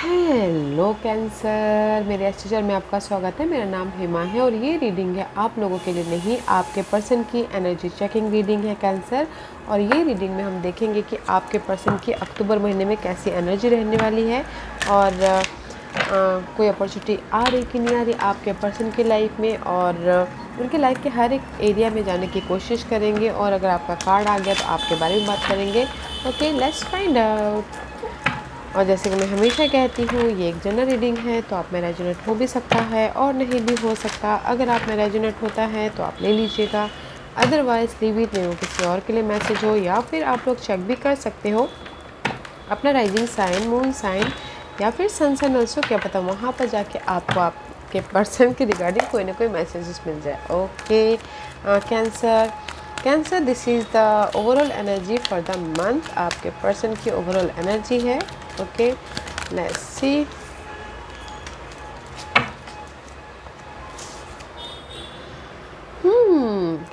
Hello cancer, मेरे इस channel में आपका स्वागत है। मेरा नाम हेमा है और ये रीडिंग है आप लोगों के लिए नहीं, आपके पर्सन की एनर्जी चेकिंग रीडिंग है कैंसर। और ये रीडिंग में हम देखेंगे कि आपके पर्सन की अक्टूबर महीने में कैसी एनर्जी रहने वाली है और कोई अपॉर्चुनिटी आ रही कि नहीं आ रही आपके पर्सन की लाइफ में, और उनके लाइफ के हर एक एरिया में जाने की कोशिश करेंगे। और अगर आपका कार्ड आ गया तो आपके बारे में बात करेंगे। Okay, let's find out. और जैसे कि मैं हमेशा कहती हूँ, ये एक जनरल रीडिंग है, तो आप में रेजोनेट हो भी सकता है और नहीं भी हो सकता। अगर आप में रेजोनेट होता है तो आप ले लीजिएगा, अदरवाइज लीव इट, नहीं वो किसी और के लिए मैसेज हो। या फिर आप लोग चेक भी कर सकते हो अपना राइजिंग साइन, मून साइन या फिर सन साइन ऑल्सो, क्या पता वहाँ पर जाके आपको आपके पर्सन के रिगार्डिंग कोई ना कोई मैसेजेस मिल जाए। Okay cancer, cancer this is the overall energy for the month. आपके पर्सन की ओवरऑल एनर्जी है। Okay, let's see.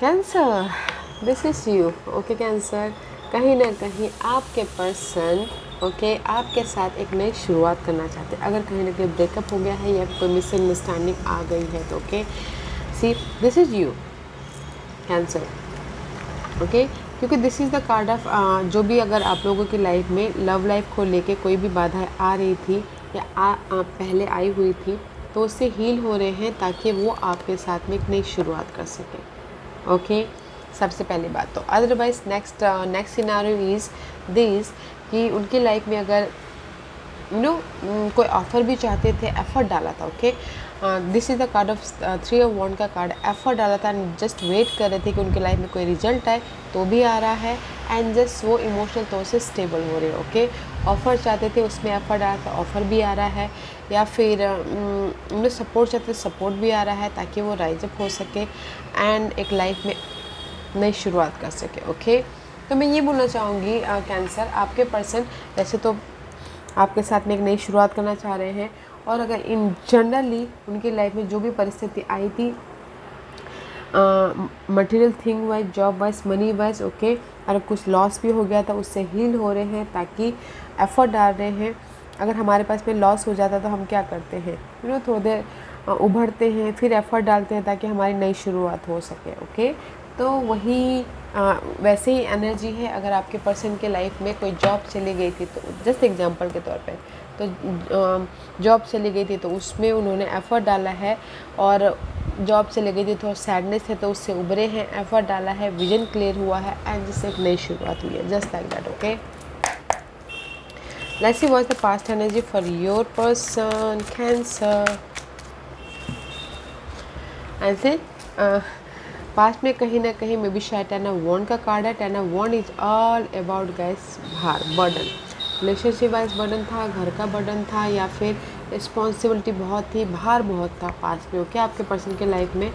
Cancer, this is you. Okay cancer, कहीं ना कहीं आपके पर्सन आपके साथ एक नई शुरुआत करना चाहते हैं। अगर कहीं ना कहीं ब्रेकअप हो गया है या कोई मिसअंडरस्टैंडिंग आ गई है तो okay see, this is you cancer. Okay, क्योंकि this is the card of जो भी अगर आप लोगों की लाइफ में लव लाइफ को लेके कोई भी बाधाएं आ रही थी या पहले आई हुई थी, तो उससे हील हो रहे हैं ताकि वो आपके साथ में एक नई शुरुआत कर सकें। ओके, सबसे पहली बात तो otherwise next scenario is this कि उनकी लाइफ में अगर कोई ऑफ़र भी चाहते थे, एफर्ट डाला था। Okay, this is the card of 3 of wand का कार्ड। एफर्ट डाला था एंड जस्ट वेट कर रहे थे कि उनके लाइफ में कोई रिजल्ट आए, तो भी आ रहा है एंड जस्ट वो इमोशनल तौर से स्टेबल हो रहे हैं। ओके, ऑफ़र चाहते थे, उसमें एफर्ट डाला था, ऑफ़र भी आ रहा है। या फिर उन्हें सपोर्ट चाहते थे, सपोर्ट भी आ रहा है ताकि वो राइज अप हो सके एंड एक लाइफ में नई शुरुआत कर सके। ओके, तो मैं ये बोलना चाहूँगी कैंसर, आपके पर्सन वैसे तो आपके साथ में एक नई शुरुआत करना चाह रहे हैं। और अगर इन जनरली उनकी लाइफ में जो भी परिस्थिति आई थी material thing wise, job wise, money wise, okay, अगर कुछ लॉस भी हो गया था उससे हील हो रहे हैं ताकि एफर्ट डाल रहे हैं। अगर हमारे पास में लॉस हो जाता तो हम क्या करते हैं, थोड़ी देर उभरते हैं, फिर एफर्ट डालते हैं ताकि हमारी नई शुरुआत हो सके। ओके, तो वही वैसे ही एनर्जी है। अगर आपके पर्सन के लाइफ में कोई जॉब चली गई थी, तो जस्ट एग्जांपल के तौर पे, तो जॉब चली गई थी तो उसमें उन्होंने एफ़र्ट डाला है, और जॉब चली गई थी तो सैडनेस है तो उससे उभरे हैं, एफ़र्ट डाला है, विजन क्लियर हुआ है एंड जिससे एक नई शुरुआत हुई है, just like that. Okay, let's see what is the past energy for your person cancer. ऐसे पास्ट में कहीं ना कहीं मे बी शायद 10 ऑफ वॉन्ड का कार्ड है। 10 of wand is all about guys भार, बर्डन, रिलेशनशिप वाइज बर्डन था, घर का बर्डन था, या फिर रिस्पॉन्सिबिलिटी बहुत थी, भार बहुत था पास्ट में। ओके, आपके पर्सन के लाइफ में।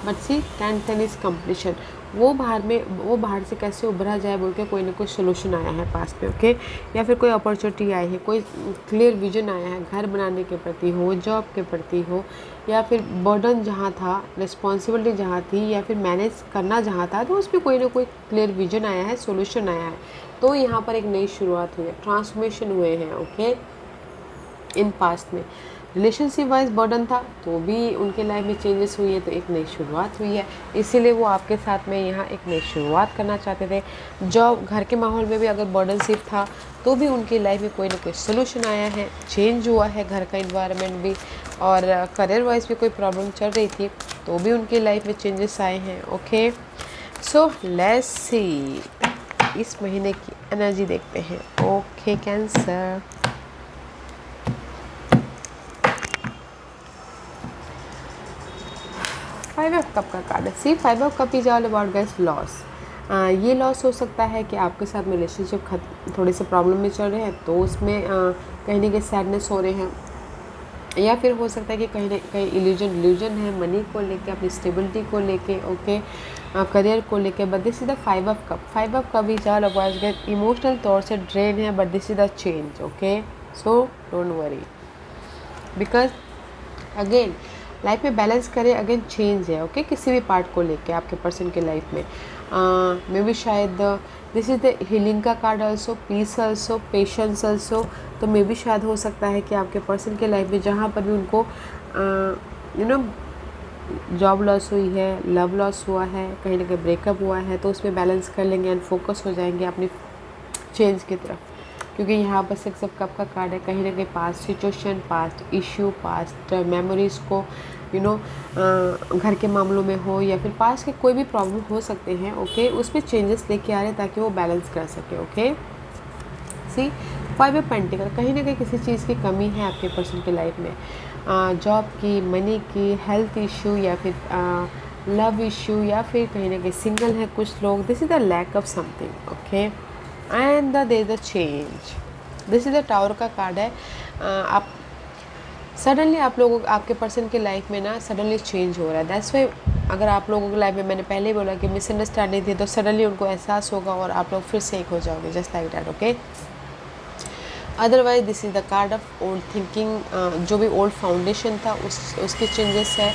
But see 10 is completion. वो बाहर से कैसे उभरा जाए बोल के कोई ना कोई सोल्यूशन आया है पास्ट में। ओके, या फिर कोई अपॉर्चुनिटी आई है, कोई क्लियर विजन आया है, घर बनाने के प्रति हो, जॉब के प्रति हो, या फिर बर्डन जहाँ था, रिस्पॉन्सिबिलिटी जहाँ थी, या फिर मैनेज करना जहाँ था, तो उस पर कोई ना कोई क्लियर विजन आया है, सोल्यूशन आया है। तो यहाँ पर एक नई शुरुआत हुई है, ट्रांसफॉर्मेशन हुए हैं। ओके, इन पास्ट में रिलेशनशिप वाइज बर्डन था तो भी उनके लाइफ में चेंजेस हुई है, तो एक नई शुरुआत हुई है, इसीलिए वो आपके साथ में यहाँ एक नई शुरुआत करना चाहते थे। जॉब, घर के माहौल में भी अगर बर्डनशिप था तो भी उनकी लाइफ में कोई ना कोई सोल्यूशन आया है, चेंज हुआ है घर का इन्वायरमेंट भी, और करियर वाइज भी कोई प्रॉब्लम चल रही थी तो भी उनकी लाइफ में चेंजेस आए हैं। ओके, सो लेट्स सी इस महीने की एनर्जी देखते हैं। ओके कैंसर, 5 ऑफ कप का कार्ड है। सी 5 of cup is all about guys loss. ये लॉस हो सकता है कि आपके साथ में रिलेशनशिप थोड़े से प्रॉब्लम में चल रहे हैं, तो उसमें कहीं ना कहीं सैडनेस हो रहे हैं, या फिर हो सकता है कि कहीं ना कहीं इल्यूजन है मनी को लेके, अपनी स्टेबिलिटी को लेके, ओके, करियर को लेके। But this is the 5 of cup. 5 of cup is all about guys emotional तौर से ड्रेन है, but this is the change. Okay, so don't worry, because again life में बैलेंस करें, अगेन चेंज है, okay, किसी भी पार्ट को लेके आपके पर्सन के लाइफ में। मे बी शायद दिस इज़ द हीलिंग का card also, peace also, patience also. तो मे बी शायद हो सकता है कि आपके पर्सन के लाइफ में जहाँ पर भी उनको जॉब लॉस हुई है, लव लॉस हुआ है, कहीं ना कहीं ब्रेकअप हुआ है, तो उसमें बैलेंस कर लेंगे एंड फोकस हो जाएंगे अपनी चेंज की तरफ। क्योंकि यहाँ पर 6 ऑफ कप का कार्ड है, कहीं ना कहीं past situation, past issue, past memories को घर के मामलों में हो या फिर पास्ट के कोई भी प्रॉब्लम हो सकते हैं, ओके, उसमें चेंजेस लेके आ रहे हैं ताकि वो बैलेंस कर सके, ओके। सी 5 ऑफ पेंटिकल, कहीं ना कहीं किसी चीज़ की कमी है आपके पर्सन की लाइफ में, जॉब की, मनी की, हेल्थ इशू या फिर लव इशू, या फिर कहीं ना कहीं सिंगल है कुछ लोग। This is the lack of something, okay, and there is the change. This is the tower का कार्ड है। आप सडनली आप लोगों आपके पर्सन के लाइफ में ना सडनली चेंज हो रहा है। दैट्स वाई अगर आप लोगों की लाइफ में, मैंने पहले ही बोला कि मिसअंडरस्टैंडिंग थी, तो सडनली उनको एहसास होगा और आप लोग फिर से एक हो जाओगे, just like that, okay. Otherwise this is the card of old thinking, जो भी ओल्ड फाउंडेशन था उसके चेंजेस है,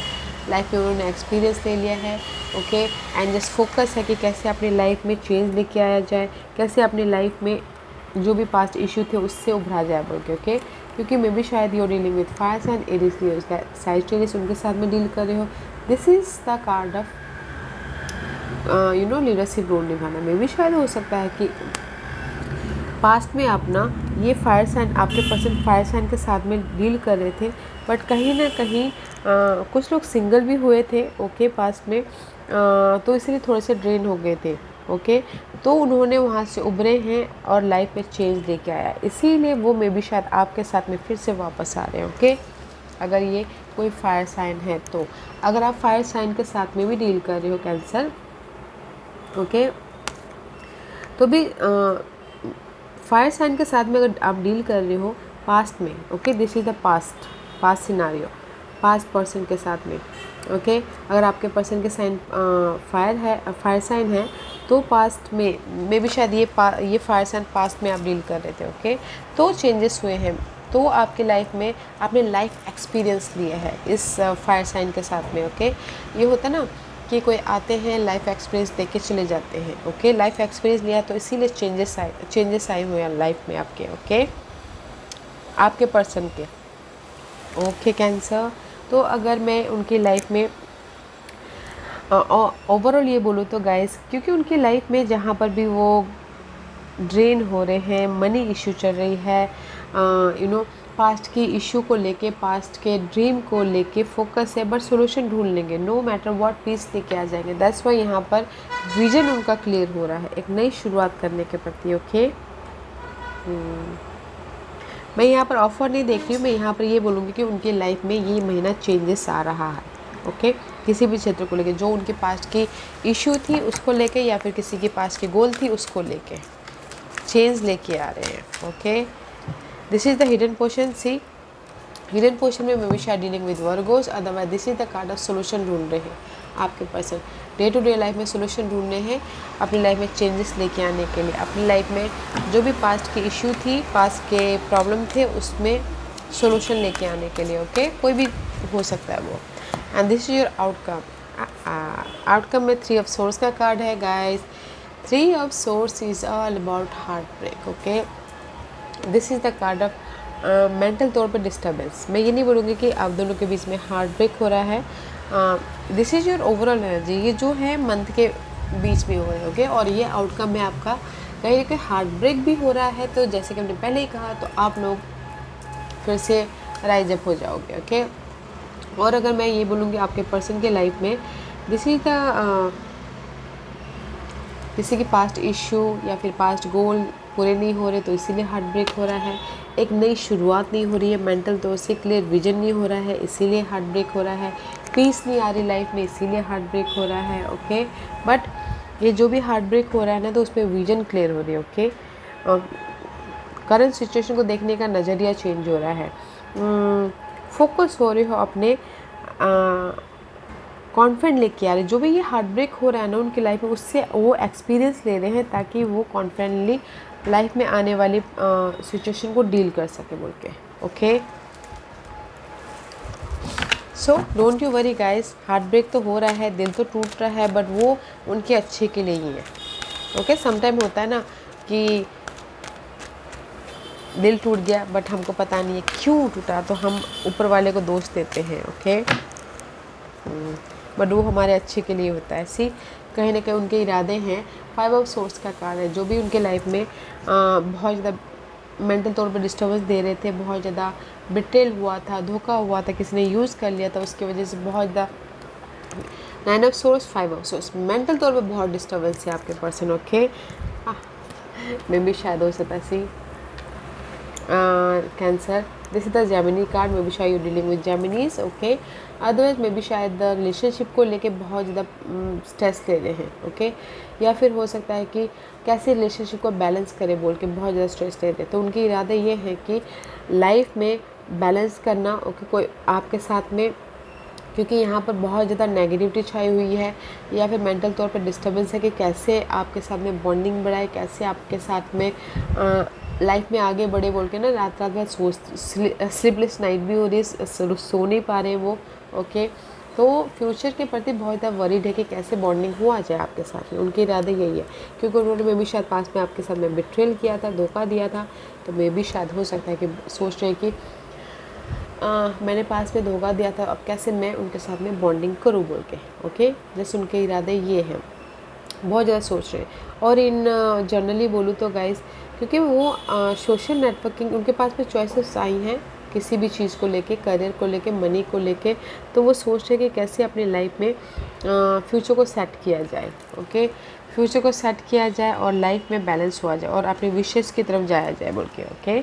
लाइफ में उन्होंने एक्सपीरियंस ले लिया है, ओके, एंड जस्ट फोकस है कि कैसे अपनी लाइफ में चेंज लेके आया जाए, कैसे अपनी लाइफ में जो भी पास्ट इशू थे उससे उभरा जाए बोल के, ओके। क्योंकि मे बी शायद you dealing with fire sign, Aries, Sagittarius उनके साथ में डील कर रहे हो। This is the card of leadership role निभाना। मे बी शायद हो सकता है कि पास्ट में आप ना ये फायर साइन, आपके पर्सन फायर साइन के साथ में डील कर रहे थे, बट कहीं ना कहीं कुछ लोग सिंगल भी हुए थे, ओके, पास्ट में, तो इसलिए थोड़े से ड्रेन हो गए थे, ओके, तो उन्होंने वहाँ से उभरे हैं और लाइफ में चेंज लेके आया, इसीलिए वो मे बी शायद आपके साथ में फिर से वापस आ रहे हैं, ओके। अगर ये कोई फायर साइन है तो, अगर आप फायर साइन के साथ में भी डील कर रहे हो कैंसर, ओके, तो भी फायर साइन के साथ में अगर आप डील कर रहे हो पास्ट में, okay, this is the past scenario, past person के साथ में, ओके। अगर आपके पर्सन के साइन फायर साइन है तो पास्ट में मे बी शायद ये फायर साइन पास्ट में आप डील कर रहे थे, ओके, तो चेंजेस हुए हैं, तो आपकी लाइफ में आपने लाइफ एक्सपीरियंस लिया है इस फायर साइन के साथ में, ओके। ये होता ना कि कोई आते हैं लाइफ एक्सपीरियंस दे के चले जाते हैं, ओके, लाइफ एक्सपीरियंस लिया तो इसीलिए चेंजेस आए हुए हैं लाइफ में आपके, ओके, आपके पर्सन के, ओके कैंसर। तो अगर मैं उनकी लाइफ में ओवरऑल ये बोलूँ तो गाइस, क्योंकि उनकी लाइफ में जहाँ पर भी वो ड्रेन हो रहे हैं, मनी इशू चल रही है, पास्ट की इशू को लेके, पास्ट के ड्रीम को लेके फोकस है, बट सोल्यूशन ढूंढ लेंगे, नो मैटर व्हाट, पीस लेके आ जाएंगे। दैट्स वाई यहाँ पर विजन उनका क्लियर हो रहा है एक नई शुरुआत करने के प्रति, ओके। मैं यहाँ पर ऑफर नहीं देख रही हूँ, मैं यहाँ पर ये बोलूँगी कि उनकी लाइफ में ये महीना चेंजेस आ रहा है, ओके, किसी भी क्षेत्र को लेके, जो उनके पास्ट की इशू थी उसको लेके या फिर किसी के पास की गोल थी उसको लेके चेंज लेके आ रहे हैं, okay. This is the hidden portion. See hidden portion में मे शायद dealing with Virgos, otherwise this is the card of solution ढूंढ रहे हैं आपके person, day to day life में सोल्यूशन ढूंढने हैं, अपनी लाइफ में चेंजेस लेके आने के लिए, अपनी लाइफ में जो भी पास्ट की इशू थी, पास्ट के प्रॉब्लम थे, उसमें सोल्यूशन लेके आने के लिए, ओके, कोई भी हो सकता है वो। And this is your outcome. Outcome में 3 ऑफ सोर्स का कार्ड है guys. 3 of swords is all about heartbreak, okay. This is the card of mental तौर पर डिस्टर्बेंस। मैं ये नहीं बोलूँगी कि आप दोनों के बीच में हार्ट ब्रेक हो रहा है, this is your overall energy, ये जो है मंथ के बीच में हो रहा है, ओके। और ये आउटकम में आपका कहीं ना कहीं हार्ट ब्रेक भी हो रहा है, तो जैसे कि हमने पहले ही कहा, तो आप लोग फिर से राइज अप हो जाओगे, ओके। और अगर मैं ये बोलूँगी आपके पर्सन के लाइफ में दिस इज़ द किसी की पास्ट इशू या फिर पास्ट गोल पूरे नहीं हो रहे, तो इसीलिए हार्ट ब्रेक हो रहा है, एक नई शुरुआत नहीं हो रही है, मेंटल तौर से क्लियर विजन नहीं हो रहा है, इसीलिए हार्ट ब्रेक हो रहा है, पीस नहीं आ रही लाइफ में, इसीलिए हार्ट ब्रेक हो रहा है, ओके। बट ये जो भी हार्ट ब्रेक हो रहा है ना, तो उसमें विजन क्लियर हो रही है, ओके। करंट सिचुएशन को देखने का नज़रिया चेंज हो रहा है, फोकस हो रहे हो अपने कॉन्फिडेंट लेके आ रहे, जो भी ये हार्ट ब्रेक हो रहा है ना उनकी लाइफ में, उससे वो एक्सपीरियंस ले रहे हैं ताकि वो कॉन्फिडेंटली लाइफ में आने वाली सिचुएशन को डील कर सके बोल के, okay. So don't you worry guys, heartbreak तो हो रहा है, दिल तो टूट रहा है, बट वो उनके अच्छे के लिए ही है। ओके, समटाइम होता है ना कि दिल टूट गया बट हमको पता नहीं है क्यों टूटा, तो हम ऊपर वाले को दोष देते हैं। ओके, बट वो हमारे अच्छे के लिए होता है। सी, कहीं ना कहीं उनके इरादे हैं। 5 ऑफ सोर्स का कार्ड है, जो भी उनके लाइफ में बहुत ज़्यादा मेंटल तौर पर डिस्टर्बेंस दे रहे थे, बहुत ज़्यादा बिट्रेल हुआ था, धोखा हुआ था, किसी ने यूज़ कर लिया था, उसकी वजह से बहुत ज़्यादा 9 of source, 5 of source, mental तौर पे बहुत डिस्टर्बेंस है आपके पर्सन। ओके, मे बी शायद हो सकता see cancer, this is the Gemini card, may B शायद you dealing with Geminis. Okay, otherwise may B शायद रिलेशनशिप को लेके बहुत ज़्यादा स्ट्रेस ले रहे हैं। ओके, या फिर हो सकता है कि कैसे रिलेशनशिप को बैलेंस करें बोल के बहुत ज़्यादा स्ट्रेस ले रहे हैं। तो उनके इरादे ये हैं कि लाइफ में बैलेंस करना। ओके, कोई आपके साथ में, क्योंकि यहाँ पर बहुत ज़्यादा नेगेटिविटी छाई हुई है, या फिर मेंटल तौर पर डिस्टर्बेंस है कि कैसे आपके साथ में बॉन्डिंग बढ़ाए, कैसे आपके साथ में लाइफ में आगे बढ़े बोल के ना, रात रात भर स्लीपलेस नाइट भी हो रही है, सो नहीं पा रहे हैं वो। ओके, तो फ्यूचर के प्रति बहुत ज़्यादा वरीड है कि कैसे बॉन्डिंग हुआ जाए आपके साथ में। उनके इरादे यही है, क्योंकि उन्होंने मे बी शायद पास में आपके साथ में बिट्रेल किया था, धोखा दिया था, तो मे बी शायद हो सकता है कि सोच रहे हैं कि मैंने पास में धोखा दिया था, अब कैसे मैं उनके साथ में बॉन्डिंग करूँ बोल के। ओके, जैसे उनके इरादे ये हैं, बहुत ज़्यादा सोच रहे हैं। और इन जनरली बोलूँ तो गाइस, क्योंकि वो सोशल नेटवर्किंग, उनके पास में चॉइसेस आई हैं किसी भी चीज़ को लेके, करियर को लेके, मनी को लेके, तो वो सोच रहे हैं कि कैसे अपनी लाइफ में फ्यूचर को सेट किया जाए। ओके, फ्यूचर को सेट किया जाए और लाइफ में बैलेंस हुआ जाए और अपने विशेष की तरफ जाया जाए बोल के। ओके,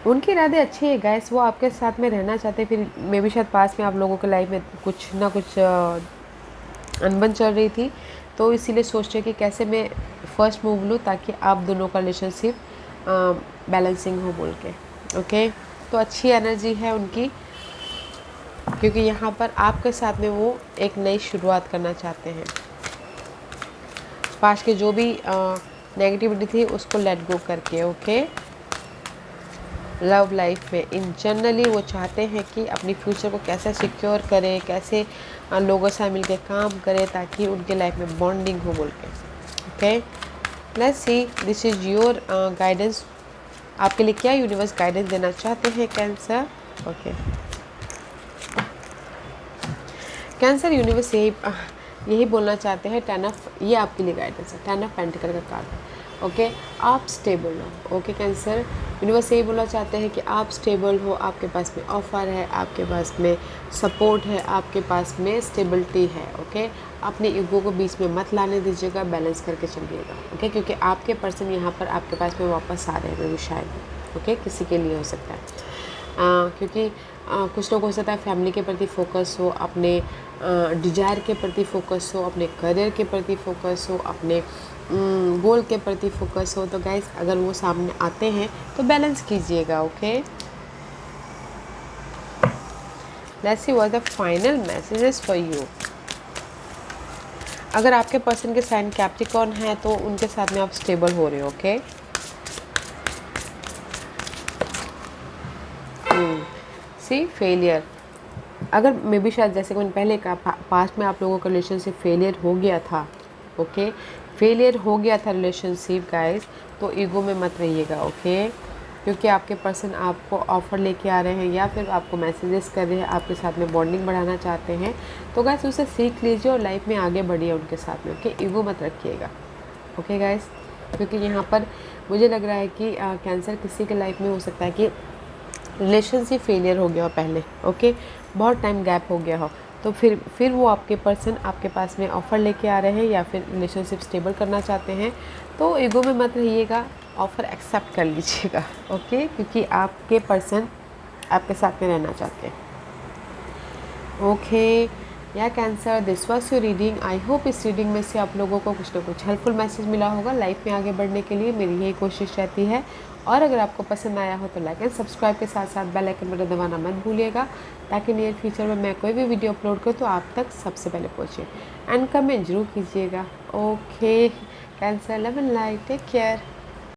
उनके इरादे अच्छे हैं गाइस, वो आपके साथ में रहना चाहते हैं। फिर मे भी शायद पास में आप लोगों के लाइफ में कुछ ना कुछ अनबन चल रही थी, तो इसीलिए सोच रहे कि कैसे मैं फर्स्ट मूव लूँ ताकि आप दोनों का रिलेशनशिप बैलेंसिंग हो बोल के। ओके, तो अच्छी एनर्जी है उनकी, क्योंकि यहाँ पर आपके साथ में वो एक नई शुरुआत करना चाहते हैं। पास्ट के जो भी नेगेटिविटी थी उसको लेट गो करके। ओके, लव लाइफ में इन जनरली वो चाहते हैं कि अपनी फ्यूचर को कैसे सिक्योर करें, कैसे लोगों से मिलकर काम करें ताकि उनके लाइफ में बॉन्डिंग हो बोल के। Okay, let's see, this is your guidance. आपके लिए क्या यूनिवर्स गाइडेंस देना चाहते हैं कैंसर। ओके, कैंसर यूनिवर्स यही बोलना चाहते हैं, 10 ऑफ, ये आपके लिए गाइडेंस है, 10 ऑफ पेंटिकल का कार्ड है। ओके, आप स्टेबल हो। ओके कैंसर, यूनिवर्स यही बोलना चाहते हैं कि आप स्टेबल हो, आपके पास में ऑफर है, आपके पास में सपोर्ट है, आपके पास में स्टेबिलिटी है। ओके, अपने ईगो को बीच में मत लाने दीजिएगा, बैलेंस करके चलिएगा। ओके, क्योंकि आपके पर्सन यहाँ पर आपके पास में वापस आ रहे हैं, भी शायद। ओके, किसी के लिए हो सकता है क्योंकि कुछ लोग हो सकता है फैमिली के प्रति फोकस हो, अपने डिजायर के प्रति फोकस हो, अपने करियर के प्रति फोकस हो, अपने गोल के प्रति फोकस हो। तो गाइस, अगर वो सामने आते हैं तो बैलेंस कीजिएगा। Okay, let's see what the final messages for you. अगर आपके पर्सन के साइन कैप्रिकॉर्न है तो उनके साथ में आप स्टेबल हो रहे हो। ओके, सी फेलियर, अगर मे बी शायद जैसे कि मैंने पहले कहा, पास्ट में आप लोगों का रिलेशनशिप फेलियर हो गया था। ओके, फेलियर हो गया था रिलेशनशिप गाइस, तो ईगो में मत रहिएगा। ओके, क्योंकि आपके पर्सन आपको ऑफ़र लेके आ रहे हैं या फिर आपको मैसेजेस कर रहे हैं, आपके साथ में बॉन्डिंग बढ़ाना चाहते हैं, तो गाइस उसे सीख लीजिए और लाइफ में आगे बढ़िए उनके साथ में। ओके, ईगो मत रखिएगा। ओके गाइस, क्योंकि यहाँ पर मुझे लग रहा है कि कैंसर किसी के लाइफ में हो सकता है कि रिलेशनशिप फेलियर हो गया हो पहले। ओके, बहुत टाइम गैप हो गया हो, तो फिर वो आपके पर्सन आपके पास में ऑफ़र लेके आ रहे हैं या फिर रिलेशनशिप स्टेबल करना चाहते हैं, तो ईगो में मत रहिएगा, ऑफ़र एक्सेप्ट कर लीजिएगा। ओके, क्योंकि आपके पर्सन आपके साथ में रहना चाहते हैं। ओके या cancer, this was your reading. I hope इस रीडिंग में से आप लोगों को कुछ ना कुछ हेल्पफुल मैसेज मिला होगा लाइफ में आगे बढ़ने के लिए। मेरी यही कोशिश रहती है। और अगर आपको पसंद आया हो तो लाइक एंड सब्सक्राइब के साथ साथ बेल आइकन बटन दबाना मत भूलिएगा, ताकि नियर फ्यूचर में मैं कोई भी वीडियो अपलोड करूँ तो आप तक सबसे पहले पहुँचे। एंड कमेंट जरूर कीजिएगा। Okay Cancer, love and light, take care.